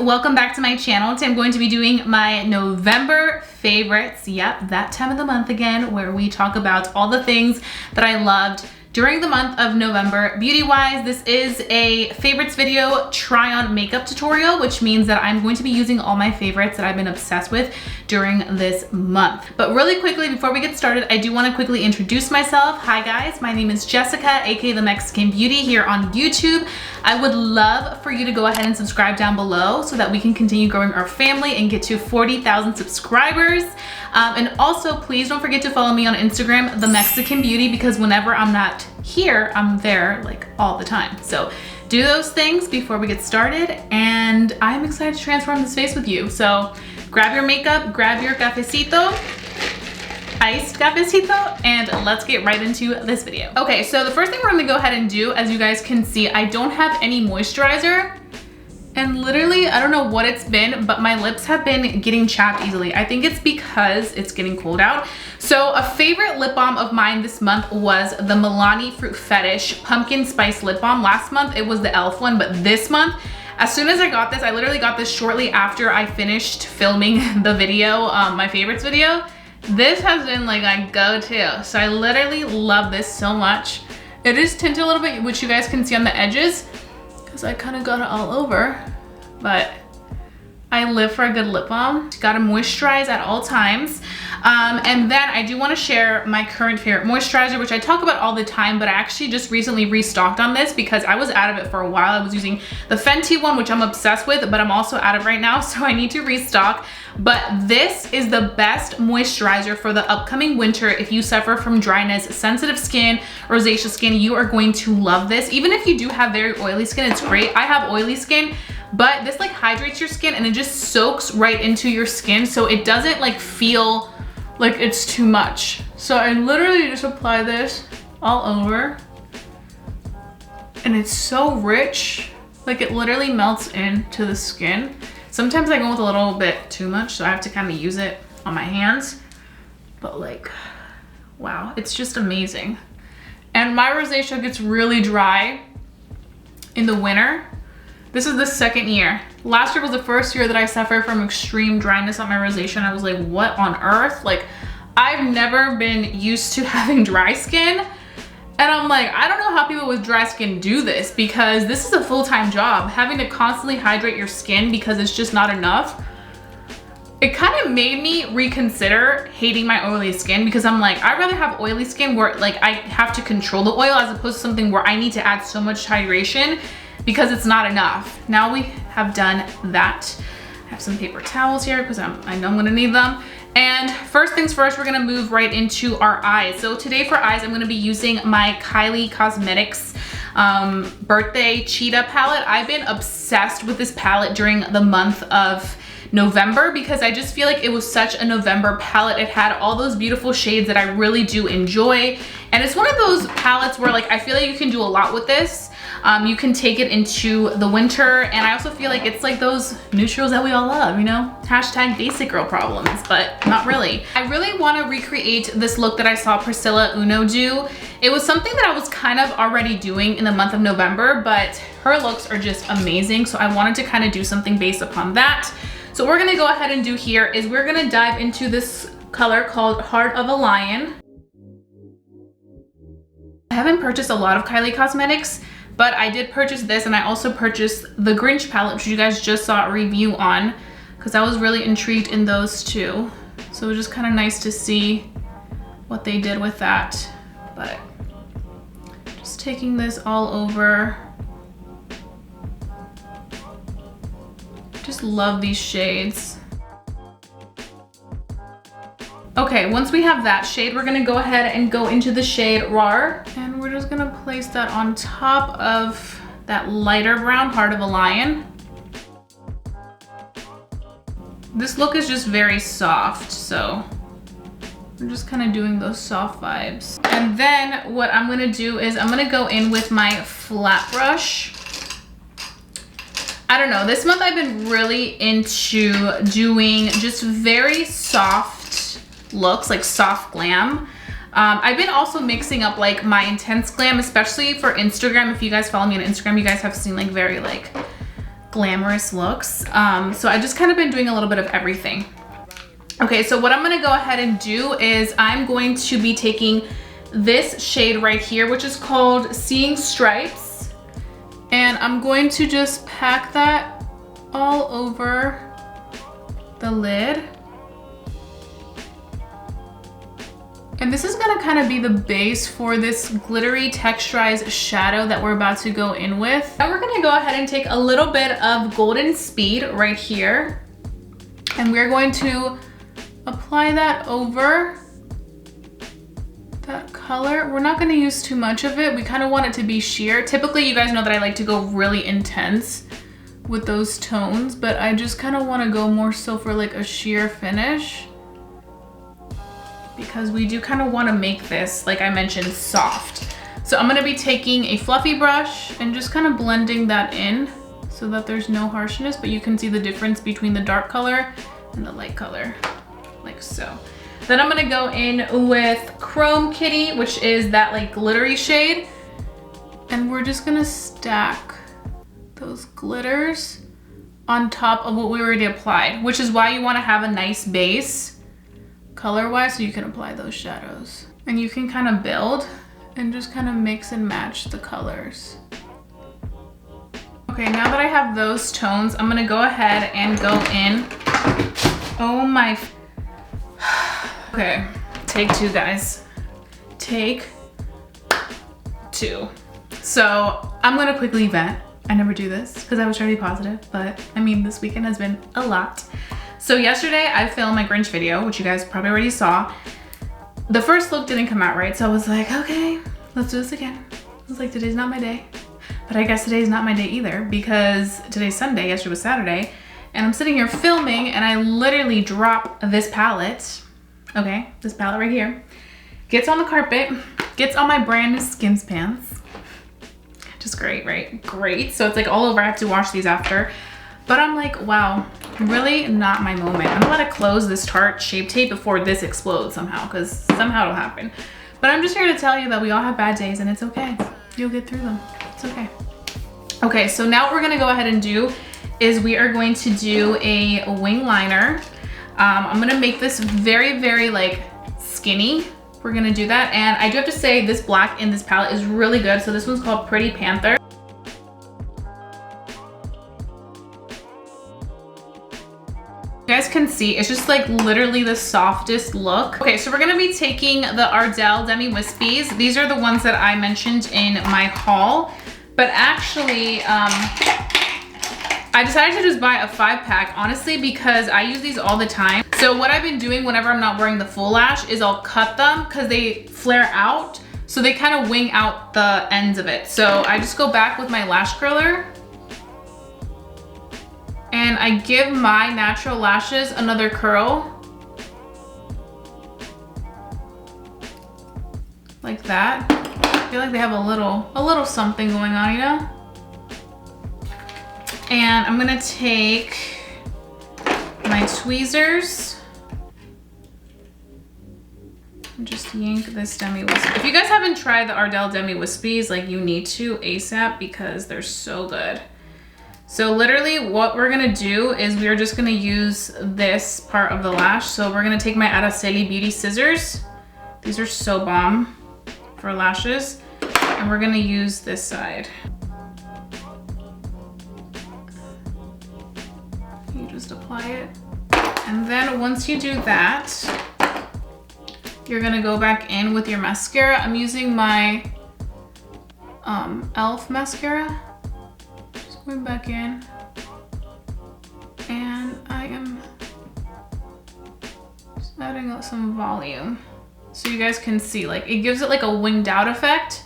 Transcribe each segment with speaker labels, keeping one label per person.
Speaker 1: welcome back to my channel. Today I'm going to be doing my November favorites. Yep, that time of the month again, where we talk about all the things that I loved during the month of November. Beauty-wise, this is a favorites video try-on makeup tutorial, which means that I'm going to be using all my favorites that I've been obsessed with during this month. But really quickly, before we get started, I do want to quickly introduce myself. Hi guys, my name is Jessica, aka The Mexican Beauty, here on YouTube. I would love for you to go ahead and subscribe down below so that we can continue growing our family and get to 40,000 subscribers. And also, please don't forget to follow me on Instagram, The Mexican Beauty, because whenever I'm not here, I'm there like all the time. So do those things before we get started, and I'm excited to transform this face with you. So grab your makeup, grab your cafecito, iced cafecito, and let's get right into this video. Okay, so the first thing we're gonna go ahead and do, as you guys can see, I don't have any moisturizer. And literally, I don't know what it's been, but my lips have been getting chapped easily. I think it's because it's getting cold out. So a favorite lip balm of mine this month was the Milani Fruit Fetish Pumpkin Spice Lip Balm. Last month, it was the e.l.f. one, but this month, as soon as I got this, I literally got this shortly after I finished filming the video, my favorites video. This has been like my go-to. So I literally love this so much. It is tinted a little bit, which you guys can see on the edges, because I kind of got it all over, but I live for a good lip balm. Gotta moisturize at all times. And then I do want to share my current favorite moisturizer, which I talk about all the time, but I actually just recently restocked on this because I was out of it for a while. I was using the Fenty one, which I'm obsessed with, but I'm also out of right now, so I need to restock. But this is the best moisturizer for the upcoming winter. If you suffer from dryness, sensitive skin, rosacea skin, you are going to love this. Even if you do have very oily skin, it's great. I have oily skin, but this like hydrates your skin and it just soaks right into your skin, so it doesn't like feel like it's too much. So I literally just apply this all over, and it's so rich, like it literally melts into the skin. Sometimes I go with a little bit too much, so I have to kind of use it on my hands, but like, wow, it's just amazing. And my rosacea gets really dry in the winter. This is the second year. Last year was the first year that I suffered from extreme dryness on my rosacea, and I was like, what on earth? Like, I've never been used to having dry skin. And I'm like, I don't know how people with dry skin do this, because this is a full-time job, having to constantly hydrate your skin because it's just not enough. It kind of made me reconsider hating my oily skin, because I'm like, I'd rather have oily skin where like I have to control the oil as opposed to something where I need to add so much hydration because it's not enough. Now we have done that. I have some paper towels here because I know I'm gonna need them. And first things first, we're gonna move right into our eyes. So today for eyes, I'm gonna be using my Kylie Cosmetics birthday Cheetah palette. I've been obsessed with this palette during the month of November because I just feel like it was such a November palette. It had all those beautiful shades that I really do enjoy. And it's one of those palettes where like I feel like you can do a lot with this. You can take it into the winter, and I also feel like it's like those neutrals that we all love, you know? Hashtag basic girl problems, but not really. I really want to recreate this look that I saw Priscilla Uno do. It was something that I was kind of already doing in the month of November, but her looks are just amazing, so I wanted to kind of do something based upon that. So what we're gonna go ahead and do here is we're gonna dive into this color called Heart of a Lion. I haven't purchased a lot of Kylie Cosmetics, but I did purchase this, and I also purchased the Grinch palette, which you guys just saw a review on, because I was really intrigued in those two. So it was just kind of nice to see what they did with that. But just taking this all over. Just love these shades. Okay, once we have that shade, we're gonna go ahead and go into the shade Rar, and we're just gonna place that on top of that lighter brown Heart of a Lion. This look is just very soft, so I'm just kind of doing those soft vibes. And then what I'm gonna do is I'm gonna go in with my flat brush. I don't know, this month I've been really into doing just very soft looks, like soft glam. I've been also mixing up like my intense glam, especially for Instagram. If you guys follow me on Instagram, you guys have seen like very like glamorous looks. So I just kind of been doing a little bit of everything. Okay, so what I'm gonna go ahead and do is I'm going to be taking this shade right here, which is called Seeing Stripes. And I'm going to just pack that all over the lid. And this is gonna kind of be the base for this glittery texturized shadow that we're about to go in with. Now we're gonna go ahead and take a little bit of Golden Speed right here. And we're going to apply that over that color. We're not gonna use too much of it. We kind of want it to be sheer. Typically, you guys know that I like to go really intense with those tones, but I just kind of want to go more so for like a sheer finish, because we do kind of want to make this, like I mentioned, soft. So I'm gonna be taking a fluffy brush and just kind of blending that in so that there's no harshness, but you can see the difference between the dark color and the light color, like so. Then I'm gonna go in with Chrome Kitty, which is that like glittery shade. And we're just gonna stack those glitters on top of what we already applied, which is why you wanna have a nice base color-wise so you can apply those shadows. And you can kind of build and just kind of mix and match the colors. Okay, now that I have those tones, I'm gonna go ahead and go in. Oh my. Okay, take two, guys. Take two. So I'm gonna quickly vent. I never do this because I was trying to be positive, but I mean, this weekend has been a lot. So yesterday I filmed my Grinch video, which you guys probably already saw. The first look didn't come out right, so I was like, okay, let's do this again. I was like, today's not my day. But I guess today's not my day either, because today's Sunday, yesterday was Saturday, and I'm sitting here filming and I literally drop this palette, okay, this palette right here, gets on the carpet, gets on my brand new Skims pants. Just great, right? Great. So it's like all over. I have to wash these after. But I'm like, wow, really not my moment. I'm gonna close this Tarte Shape Tape before this explodes somehow, because somehow it'll happen. But I'm just here to tell you that we all have bad days and it's okay. You'll get through them. It's okay. Okay, so now what we're gonna go ahead and do is we are going to do a wing liner. I'm gonna make this very, very like skinny. We're gonna do that. And I do have to say this black in this palette is really good. So this one's called Pretty Panther. You guys can see, it's just like literally the softest look. Okay, so we're gonna be taking the Ardell Demi Wispies. These are the ones that I mentioned in my haul. But actually, I decided to just buy a 5-pack, honestly, because I use these all the time. So what I've been doing whenever I'm not wearing the full lash is I'll cut them because they flare out. So they kind of wing out the ends of it. So I just go back with my lash curler and I give my natural lashes another curl. Like that. I feel like they have a little something going on, you know? And I'm gonna take my tweezers and just yank this Demi Wisp. If you guys haven't tried the Ardell Demi Wispies, like you need to ASAP because they're so good. So literally what we're gonna do is we're just gonna use this part of the lash. So we're gonna take my Araceli Beauty scissors. These are so bomb for lashes. And we're gonna use this side. You just apply it. And then once you do that, you're gonna go back in with your mascara. I'm using my e.l.f. mascara. Just going back in. And I am just adding some volume. So you guys can see, like, it gives it like a winged out effect,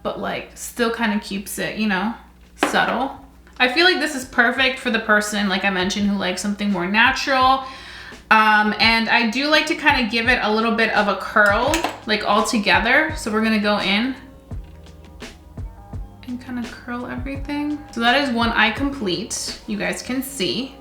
Speaker 1: but like still kind of keeps it, you know, subtle. I feel like this is perfect for the person, like I mentioned, who likes something more natural. And I do like to kind of give it a little bit of a curl, like all together. So we're gonna go in and kind of curl everything. So that is one eye complete, you guys can see.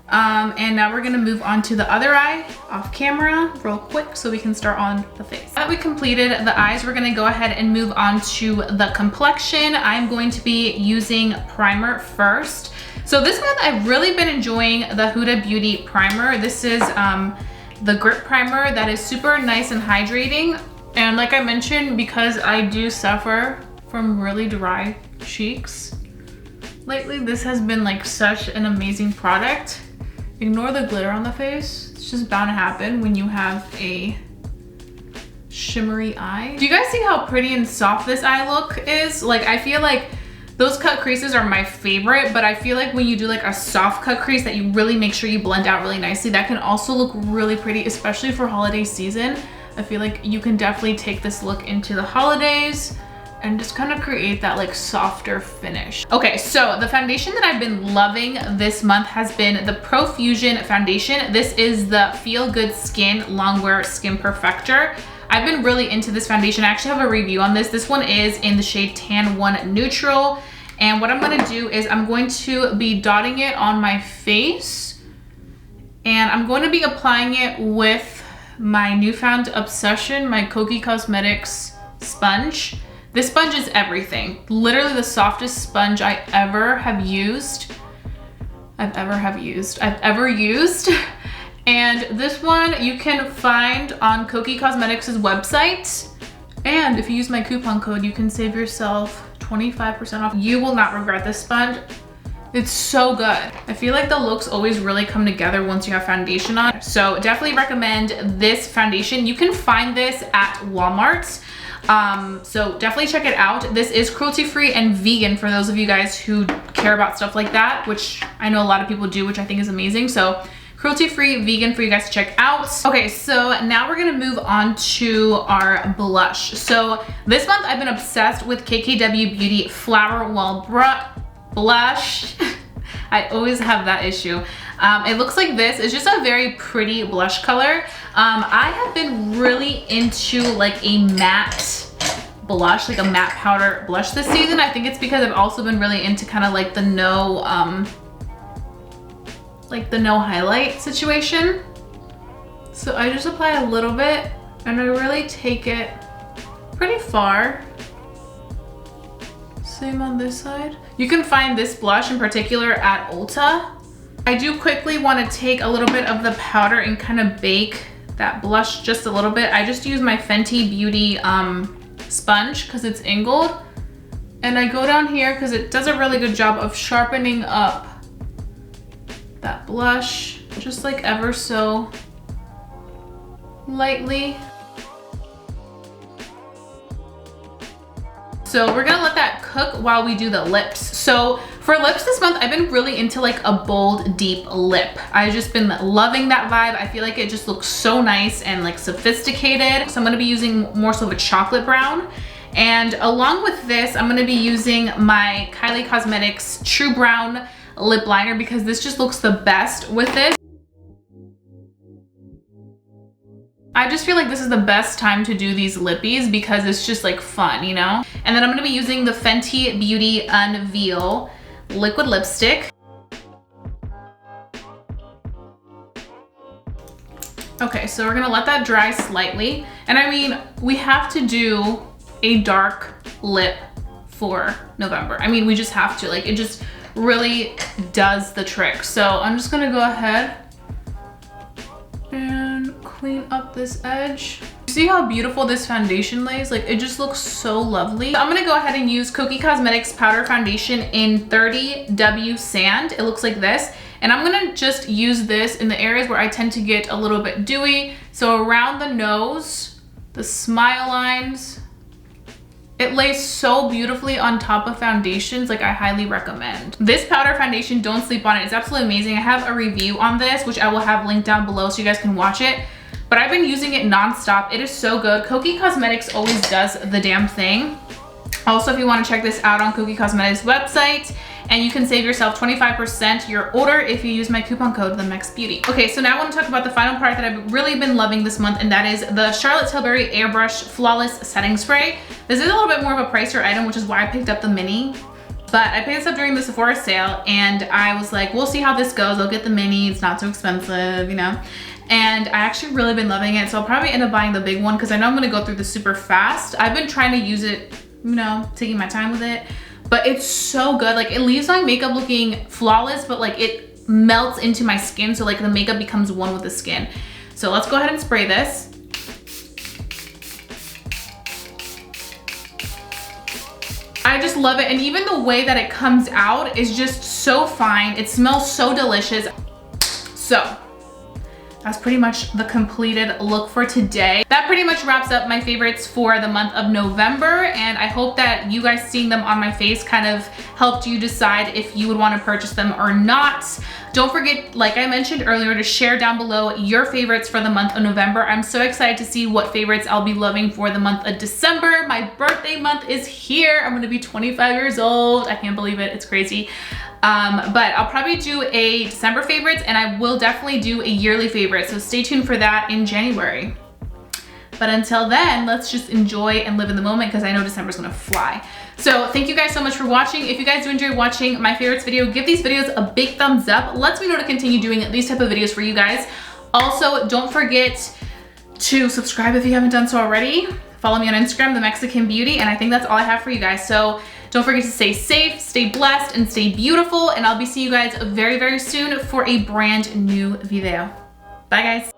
Speaker 1: And now we're gonna move on to the other eye off camera real quick so we can start on the face. Now that we completed the eyes, we're gonna go ahead and move on to the complexion. I'm going to be using primer first. So this month I've really been enjoying the Huda Beauty primer. This is the grip primer that is super nice and hydrating. And like I mentioned, because I do suffer from really dry cheeks lately, this has been like such an amazing product. Ignore the glitter on the face. It's just bound to happen when you have a shimmery eye. Do you guys see how pretty and soft this eye look is? Like, I feel like those cut creases are my favorite, but I feel like when you do like a soft cut crease that you really make sure you blend out really nicely, that can also look really pretty, especially for holiday season. I feel like you can definitely take this look into the holidays and just kind of create that like softer finish. Okay, so the foundation that I've been loving this month has been the Profusion foundation. This is the Feel Good Skin Longwear Skin Perfector. I've been really into this foundation. I actually have a review on this. This one is in the shade Tan 1 Neutral. And what I'm gonna do is I'm going to be dotting it on my face, and I'm going to be applying it with my newfound obsession, my Kokie Cosmetics sponge. This sponge is everything. Literally the softest sponge I ever have used. I've ever used. And this one you can find on Kokie Cosmetics' website. And if you use my coupon code, you can save yourself 25% off. You will not regret this sponge. It's so good. I feel like the looks always really come together once you have foundation on. So definitely recommend this foundation. You can find this at Walmart. So definitely check it out. This is cruelty-free and vegan for those of you guys who care about stuff like that, which I know a lot of people do, which I think is amazing. So cruelty-free, vegan for you guys to check out. Okay, so now we're gonna move on to our blush. So this month I've been obsessed with KKW Beauty Flower Wall blush. I always have that issue. It looks like this. It's just a very pretty blush color. I have been really into like a matte blush, like a matte powder blush this season. I think it's because I've also been really into kind of like the no highlight situation. So I just apply a little bit and I really take it pretty far. Same on this side. You can find this blush in particular at Ulta. I do quickly want to take a little bit of the powder and kind of bake that blush just a little bit. I just use my Fenty Beauty sponge because it's angled. And I go down here because it does a really good job of sharpening up that blush, just like ever so lightly. So we're gonna let that cook while we do the lips. So for lips this month, I've been really into like a bold, deep lip. I've just been loving that vibe. I feel like it just looks so nice and like sophisticated. So I'm gonna be using more so of a chocolate brown. And along with this, I'm gonna be using my Kylie Cosmetics True Brown lip liner because this just looks the best with this. I just feel like this is the best time to do these lippies because it's just like fun, you know? And then I'm gonna be using the Fenty Beauty Unveil liquid lipstick. Okay, so we're gonna let that dry slightly. And I mean, we have to do a dark lip for November. I mean, we just have to, like, it just really does the trick. So I'm just gonna go ahead and clean up this edge. See how beautiful this foundation lays? Like, it just looks so lovely. I'm gonna go ahead and use Kokie Cosmetics Powder Foundation in 30W Sand. It looks like this. And I'm gonna just use this in the areas where I tend to get a little bit dewy. So around the nose, the smile lines. It lays so beautifully on top of foundations, like I highly recommend. This powder foundation, don't sleep on it. It's absolutely amazing. I have a review on this, which I will have linked down below so you guys can watch it. But I've been using it nonstop. It is so good. Kokie Cosmetics always does the damn thing. Also, if you want to check this out on Kokie Cosmetics website, and you can save yourself 25% your order if you use my coupon code TheMexBeauty. Okay, so now I want to talk about the final product that I've really been loving this month, and that is the Charlotte Tilbury Airbrush Flawless Setting Spray. This is a little bit more of a pricier item, which is why I picked up the mini. But I picked this up during the Sephora sale, and I was like, we'll see how this goes. I'll get the mini, it's not too expensive, you know? And I actually really been loving it, so I'll probably end up buying the big one because I know I'm gonna go through this super fast. I've been trying to use it, you know, taking my time with it. but it's so good. Like, it leaves my makeup looking flawless, but like it melts into my skin, so like the makeup becomes one with the skin. So let's go ahead and spray this. I just love it, and even the way that it comes out is just so fine. It smells so delicious. So that's pretty much the completed look for today. That pretty much wraps up my favorites for the month of November, and I hope that you guys seeing them on my face kind of helped you decide if you would want to purchase them or not. Don't forget, like I mentioned earlier, to share down below your favorites for the month of November. I'm so excited to see what favorites I'll be loving for the month of December. My birthday month is here. I'm gonna be 25 years old. I can't believe it, it's crazy. But I'll probably do a December favorites, and I will definitely do a yearly favorite, so stay tuned for that in January. But until then, let's just enjoy and live in the moment, because I know December's gonna fly. So thank you guys so much for watching. If you guys do enjoy watching my favorites video, give these videos a big thumbs up. Lets me know to continue doing these type of videos for you guys. Also, don't forget to subscribe if you haven't done so already. Follow me on Instagram, The Mexican Beauty, and I think that's all I have for you guys. So don't forget to stay safe, stay blessed, and stay beautiful, and I'll be seeing you guys very, very soon for a brand new video. Bye guys.